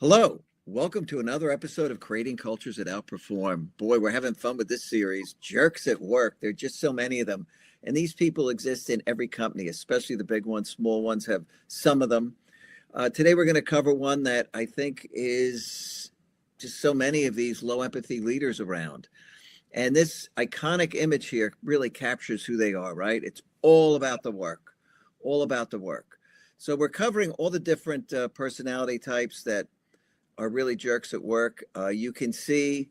Hello, welcome to another episode of Creating Cultures That Outperform. Boy, we're having fun with this series. Jerks at work. There are just so many of them. And these people exist in every company, especially the big ones. Small ones have some of them. Today, we're going to cover one that I think is just so many of these low empathy leaders around. And this iconic image here really captures who they are, right? It's all about the work, all about the work. So we're covering all the different personality types that are really jerks at work. You can see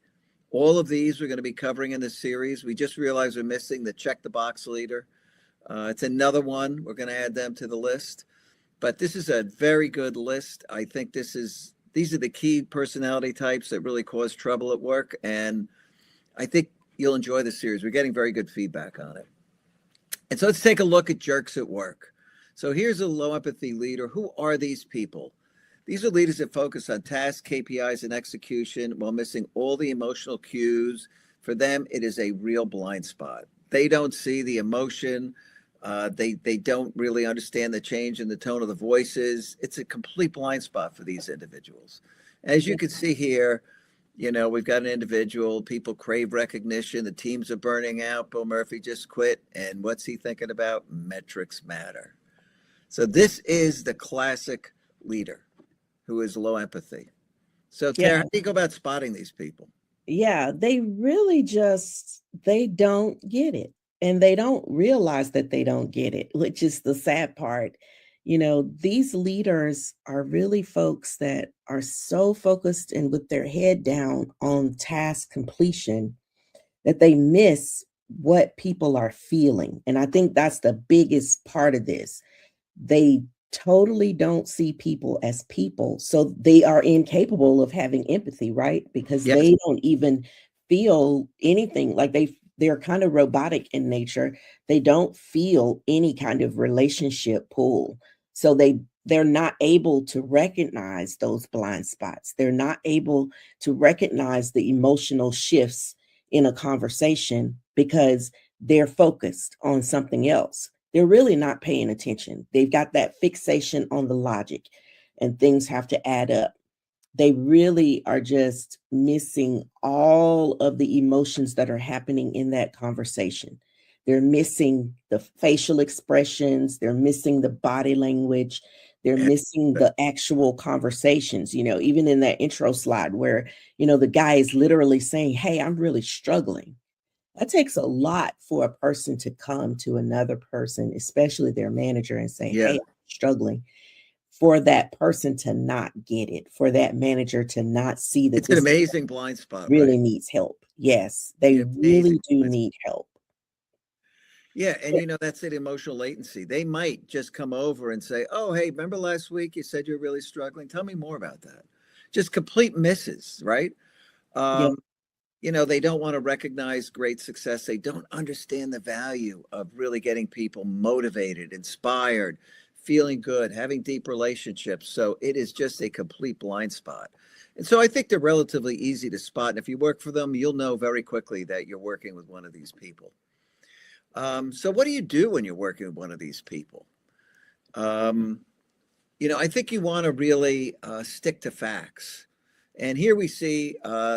all of these we're going to be covering in this series. We just realized we're missing the check the box leader. It's another one. We're going to add them to the list. But this is a very good list. I think these are the key personality types that really cause trouble at work. And I think you'll enjoy the series. We're getting very good feedback on it. And so let's take a look at jerks at work. So here's a low empathy leader. Who are these people? These are leaders that focus on tasks, KPIs, and execution while missing all the emotional cues. For them, it is a real blind spot. They don't see the emotion. They don't really understand the change in the tone of the voices. It's a complete blind spot for these individuals. As you can see here, we've got an individual. People crave recognition. The teams are burning out. Bill Murphy just quit. And what's he thinking about? Metrics matter. So this is the classic leader who is low empathy. So Tara, how do you go about spotting these people? Yeah, they really they don't get it. And they don't realize that they don't get it, which is the sad part. These leaders are really folks that are so focused and with their head down on task completion that they miss what people are feeling. And I think that's the biggest part of this. They totally don't see people as people. So they are incapable of having empathy, right? Because Yes. they don't even feel anything. Like they're kind of robotic in nature. They don't feel any kind of relationship pull. So they're not able to recognize those blind spots. They're not able to recognize the emotional shifts in a conversation because they're focused on something else. They're really not paying attention. They've got that fixation on the logic and things have to add up. They really are just missing all of the emotions that are happening in that conversation. They're missing the facial expressions. They're missing the body language. They're missing the actual conversations, even in that intro slide where, the guy is literally saying, "Hey, I'm really struggling." That takes a lot for a person to come to another person, especially their manager, and say, Yeah. "Hey, I'm struggling." For that person to not get it, for that manager to not see that It's an this amazing blind spot, right? really needs help. Yes, they Amazing really do need help. Yeah, and that's that emotional latency. They might just come over and say, "Oh, hey, remember last week you said you're really struggling? Tell me more about that." Just complete misses, right? Yeah, Um, they don't want to recognize great success. They don't understand the value of really getting people motivated, inspired, feeling good, having deep relationships. So it is just a complete blind spot. And so I think they're relatively easy to spot. And if you work for them, you'll know very quickly that you're working with one of these people. So what do you do when you're working with one of these people? Um, I think you want to really stick to facts. And here we see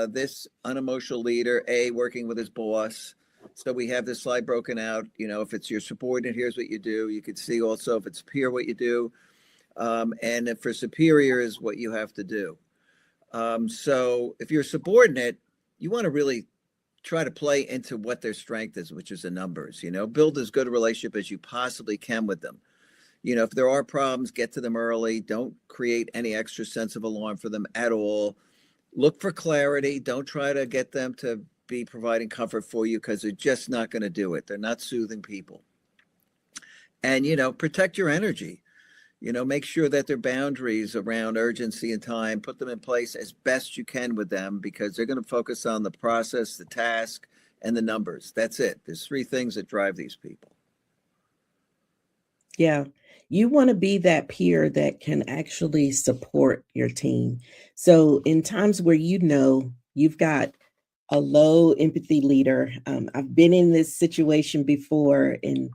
this unemotional leader, A, working with his boss. So we have this slide broken out. If it's your subordinate, here's what you do. You could see also if it's peer, what you do. And if for superiors, what you have to do. So if you're subordinate, you want to really try to play into what their strength is, which is the numbers. Build as good a relationship as you possibly can with them. If there are problems, get to them early. Don't create any extra sense of alarm for them at all. Look for clarity. Don't try to get them to be providing comfort for you because they're just not going to do it. They're not soothing people. And, protect your energy. Make sure that their boundaries around urgency and time, put them in place as best you can with them because they're going to focus on the process, the task, and the numbers. That's it. There's three things that drive these people. yeah. You want to be that peer that can actually support your team. So in times where you've got a low empathy leader, I've been in this situation before, and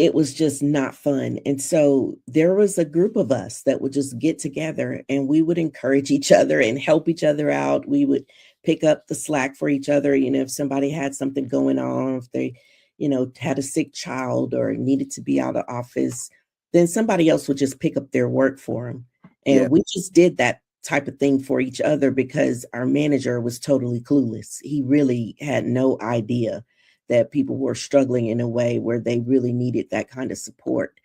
it was just not fun. And so there was a group of us that would just get together and we would encourage each other and help each other out. We would pick up the slack for each other. If somebody had something going on, if they, had a sick child or needed to be out of office, then somebody else would just pick up their work for them. Yeah. And we just did that type of thing for each other because our manager was totally clueless. He really had no idea that people were struggling in a way where they really needed that kind of support.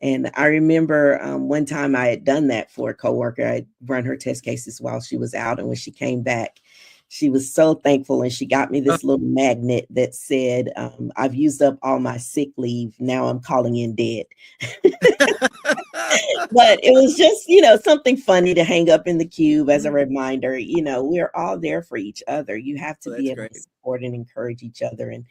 And I remember one time I had done that for a coworker. I'd run her test cases while she was out. And when she came back, she was so thankful. And she got me this little magnet that said, I've used up all my sick leave. Now I'm calling in dead. But it was just, something funny to hang up in the cube as a reminder. We're all there for each other. You have to be able to support and encourage each other. And,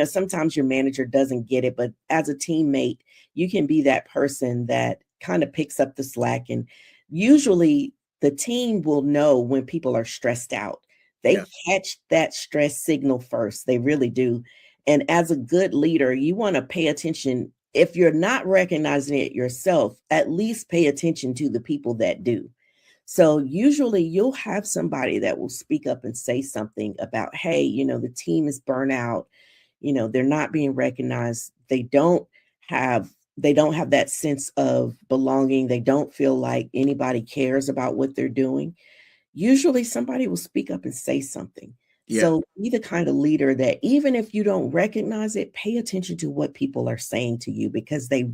sometimes your manager doesn't get it, but as a teammate, you can be that person that kind of picks up the slack. And usually the team will know when people are stressed out. They catch that stress signal first. They really do. And as a good leader, you want to pay attention. If you're not recognizing it yourself, at least pay attention to the people that do. So usually you'll have somebody that will speak up and say something about, hey, the team is burnt out. They're not being recognized. They don't have that sense of belonging. They don't feel like anybody cares about what they're doing. Usually somebody will speak up and say something. Yeah. So be the kind of leader that even if you don't recognize it, pay attention to what people are saying to you, because the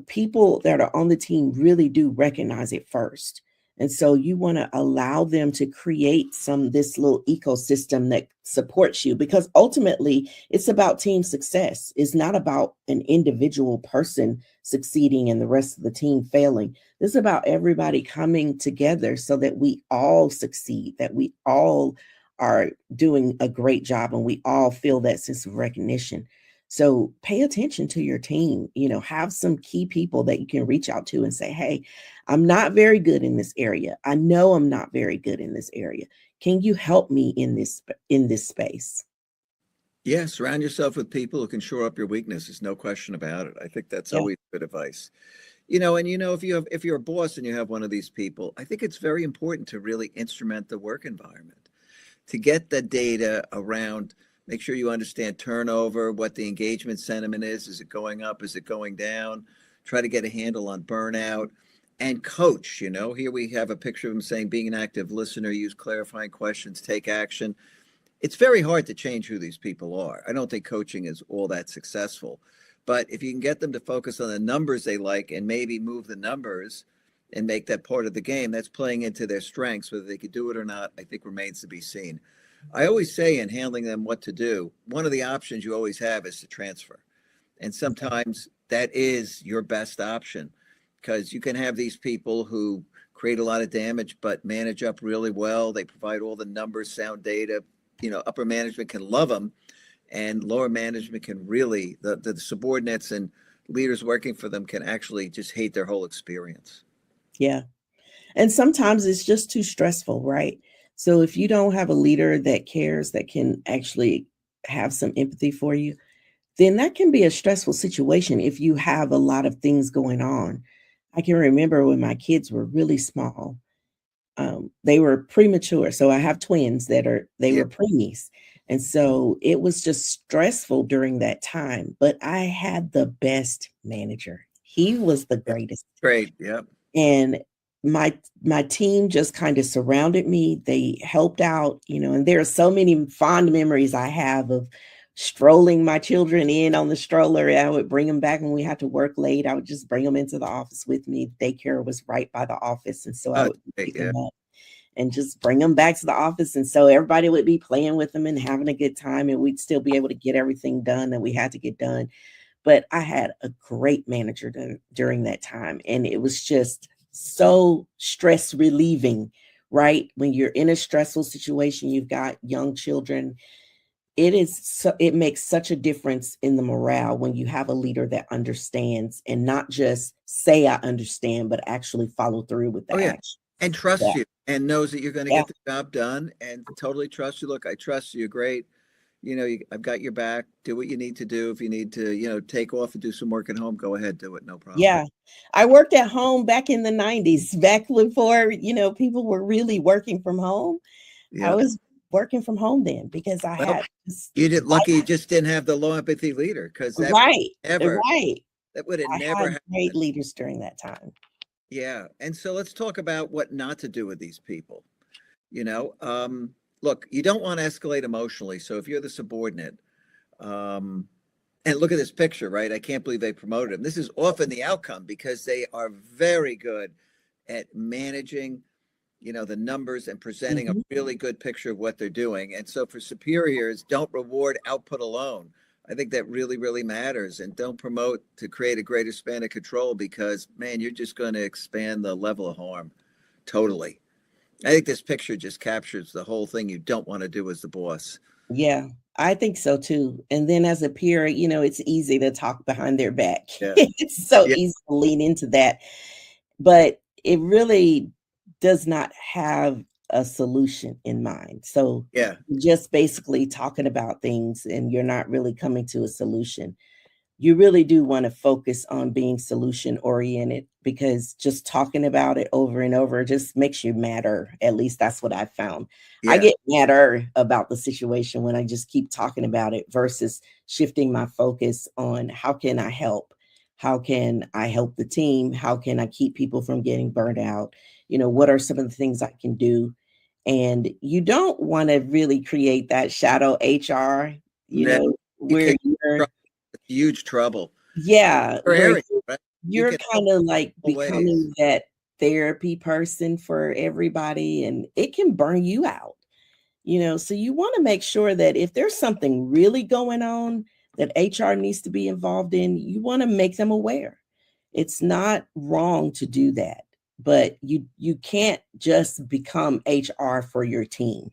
people that are on the team really do recognize it first. And so you want to allow them to create this little ecosystem that supports you, because ultimately it's about team success. It's not about an individual person succeeding and the rest of the team failing. It's about everybody coming together so that we all succeed, that we all are doing a great job and we all feel that sense of recognition. So pay attention to your team, have some key people that you can reach out to and say, hey, I'm not very good in this area. I know I'm not very good in this area. Can you help me in this space? Yeah, surround yourself with people who can shore up your weaknesses. No question about it. I think that's always good advice. And if you're a boss and you have one of these people, I think it's very important to really instrument the work environment, to get the data around. Make sure you understand turnover, what the engagement sentiment is. Is it going up? Is it going down? Try to get a handle on burnout and coach. Here we have a picture of him saying, being an active listener, use clarifying questions, take action. It's very hard to change who these people are. I don't think coaching is all that successful. But if you can get them to focus on the numbers they like and maybe move the numbers and make that part of the game, that's playing into their strengths. Whether they could do it or not, I think remains to be seen. I always say in handling them what to do, one of the options you always have is to transfer. And sometimes that is your best option, because you can have these people who create a lot of damage but manage up really well. They provide all the numbers, sound data. Upper management can love them, and lower management can really, the subordinates and leaders working for them can actually just hate their whole experience. Yeah. And sometimes it's just too stressful, right? So if you don't have a leader that cares, that can actually have some empathy for you, then that can be a stressful situation if you have a lot of things going on. I can remember when my kids were really small, they were premature. So I have twins were preemies. And so it was just stressful during that time, but I had the best manager. He was the greatest. Great. Yep. And my team just kind of surrounded me. They helped out, and there are so many fond memories I have of strolling my children in on the stroller. I would bring them back when we had to work late. I would just bring them into the office with me. Daycare was right by the office. And so I would pick them up and just bring them back to the office. And so everybody would be playing with them and having a good time, and we'd still be able to get everything done that we had to get done. But I had a great manager during that time. And it was just so stress relieving, right? When you're in a stressful situation, you've got young children. It makes such a difference in the morale when you have a leader that understands and not just say, I understand, but actually follow through with the action. And trust you and knows that you're going to get the job done and totally trust you. Look, I trust you. Great. I've got your back. Do what you need to do. If you need to, take off and do some work at home, go ahead, do it. No problem. Yeah. I worked at home back in the 90s, back before, people were really working from home. I Yeah. was working from home then because I Well, had this you did lucky you just didn't have the low empathy leader because right, ever right. that would have I never had great happened. leaders during that time. Yeah. And so let's talk about what not to do with these people. You know, look, you don't want to escalate emotionally. So if you're the subordinate, um, and look at this picture, right? I can't believe they promoted him. This is often the outcome because they are very good at managing, the numbers and presenting a Mhm. really good picture of what they're doing. And so for superiors, don't reward output alone. I think that really, really matters. And don't promote to create a greater span of control because, man, you're just going to expand the level of harm totally. I think this picture just captures the whole thing you don't want to do as the boss. Yeah, I think so too. And then as a peer, it's easy to talk behind their back. Yeah. It's so Yeah. easy to lean into that, but it really does not have a solution in mind. So Yeah. just basically talking about things and you're not really coming to a solution. You really do want to focus on being solution oriented because just talking about it over and over just makes you madder. At least that's what I found. I Yeah. get madder about the situation when I just keep talking about it versus shifting my focus on how can I help? How can I help the team? How can I keep people from getting burned out? What are some of the things I can do? And you don't want to really create that shadow HR, No, you where can't. you're Huge trouble. yeah, For where area, right? You you're can help kinda, like, ways. becoming that therapy person for everybody, and it can burn you out, so you wanna make sure that if there's something really going on that HR needs to be involved in, you wanna make them aware. It's not wrong to do that, but you can't just become HR for your team.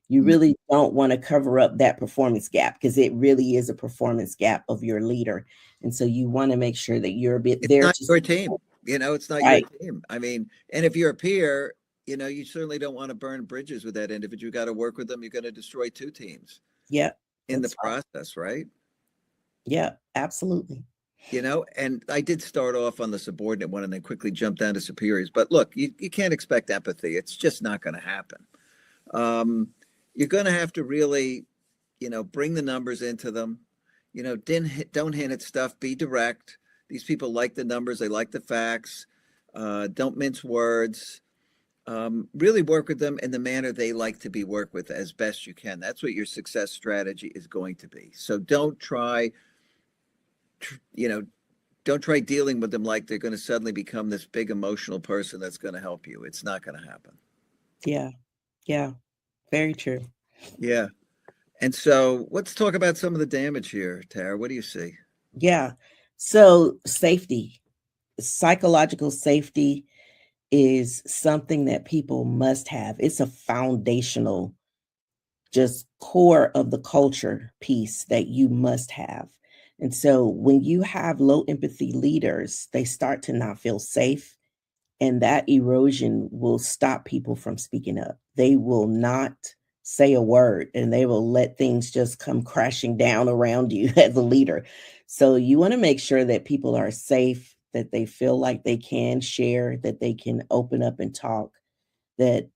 You No, really don't wanna cover up that performance gap because it really is a performance gap of your leader, and so you wanna make sure that you're a bit it's there not to your support. team. It's not your Right. team. I mean, and if you're a peer, you certainly don't want to burn bridges with that individual. You got to work with them. You're going to destroy two teams Yeah, in the that's right. process, right? Yeah, absolutely. And I did start off on the subordinate one and then quickly jump down to superiors. But look, you can't expect empathy. It's just not going to happen. Um, you're going to have to really, bring the numbers into them. Don't hint at stuff. Be direct. These people like the numbers. They like the facts. Don't mince words. Really work with them in the manner they like to be worked with as best you can. That's what your success strategy is going to be. So don't try, you know, don't try dealing with them like they're going to suddenly become this big emotional person that's going to help you. It's not going to happen. Yeah, yeah, very true. Yeah. And so let's talk about some of the damage here, Tara. What do you see? Yeah. So, safety, psychological safety is something that people must have. It's a foundational just core of the culture piece that you must have. And so when you have low empathy leaders, they start to not feel safe, and that erosion will stop people from speaking up. They will not say a word and they will let things just come crashing down around you as a leader. So you want to make sure that people are safe, that they feel like they can share, that they can open up and talk, that,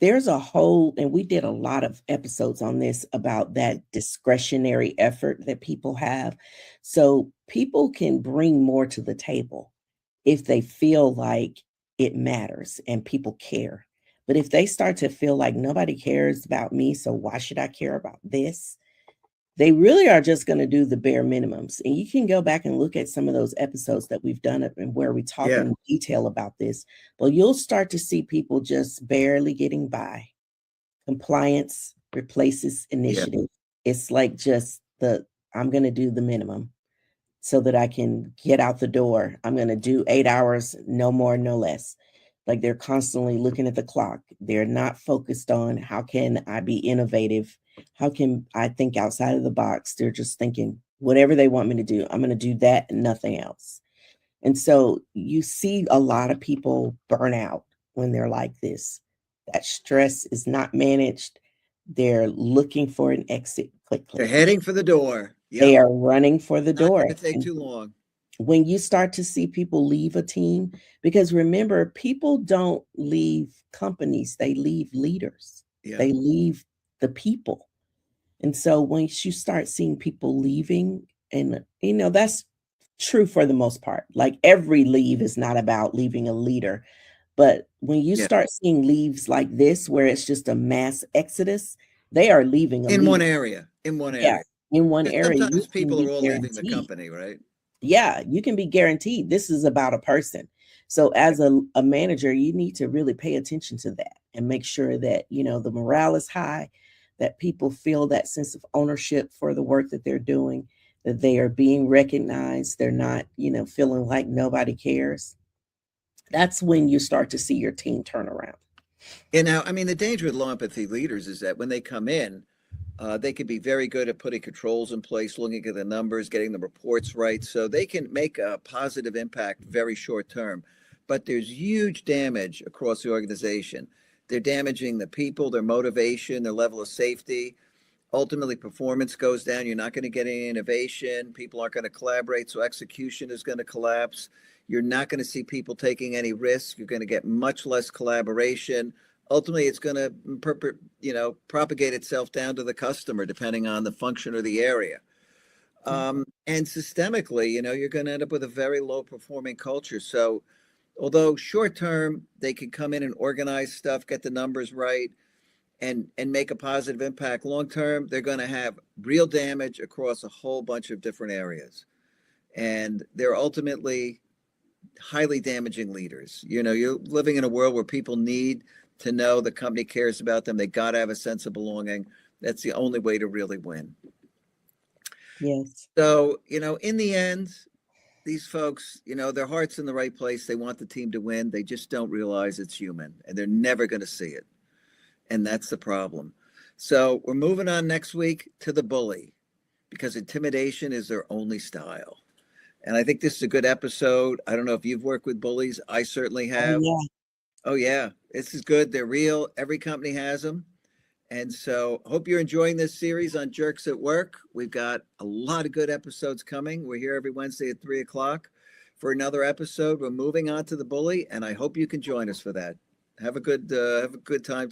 there's a whole, and we did a lot of episodes on this about that discretionary effort that people have. So people can bring more to the table if they feel like it matters and people care. But if they start to feel like nobody cares about me, so why should I care about this? They really are just going to do the bare minimums. And you can go back and look at some of those episodes that we've done and where we talk Yeah. in detail about this. But you'll start to see people just barely getting by. Compliance replaces Yeah. initiative. It's like just I'm going to do the minimum so that I can get out the door. I'm going to do 8 hours, no more, no less. Like they're constantly looking at the clock. They're not focused on how can I be innovative? How can I think outside of the box? They're just thinking whatever they want me to do, I'm going to do that and nothing else. And so you see a lot of people burn out when they're like this. That stress is not managed. They're looking for an exit They're quickly. heading for the door. They Yep. are running for the Not door. going to take And too long. when you start to see people leave a team, because remember, people don't leave companies, they leave leaders, Yeah. they leave the people. And so once you start seeing people leaving, and that's true for the most part. Like every leave is not about leaving a leader. But when you Yeah. start seeing leaves like this, where it's just a mass exodus, they are leaving a In one leader. area. In one Yeah. area. In one Because area, you sometimes can people are be all leaving the guaranteed. company, right? Yeah, you can be guaranteed this is about a person. So as a manager, you need to really pay attention to that and make sure that, the morale is high, that people feel that sense of ownership for the work that they're doing, that they are being recognized. They're not, feeling like nobody cares. That's when you start to see your team turn around. And now, I mean, the danger with low empathy leaders is that when they come in, they could be very good at putting controls in place, looking at the numbers, getting the reports right. So they can make a positive impact very short term. But there's huge damage across the organization. They're damaging the people, their motivation, their level of safety. Ultimately, performance goes down. You're not going to get any innovation. People aren't going to collaborate. So execution is going to collapse. You're not going to see people taking any risk. You're going to get much less collaboration. Ultimately, it's going to propagate itself down to the customer, depending on the function or the area. And systemically, you're going to end up with a very low performing culture. So although short term, they can come in and organize stuff, get the numbers right, and make a positive impact, long term, they're going to have real damage across a whole bunch of different areas. And they're ultimately highly damaging leaders. You're living in a world where people need to know the company cares about them. They got to have a sense of belonging. That's the only way to really win. Yes. So, in the end, these folks, their heart's in the right place. They want the team to win. They just don't realize it's human, and they're never going to see it. And that's the problem. So we're moving on next week to the bully, because intimidation is their only style. And I think this is a good episode. I don't know if you've worked with bullies. I certainly Oh, have. yeah. Oh, yeah. This is good. They're real. Every company has them. And so hope you're enjoying this series on Jerks at Work. We've got a lot of good episodes coming. We're here every Wednesday at 3 o'clock for another episode. We're moving on to the bully, and I hope you can join us for that. Have a good time.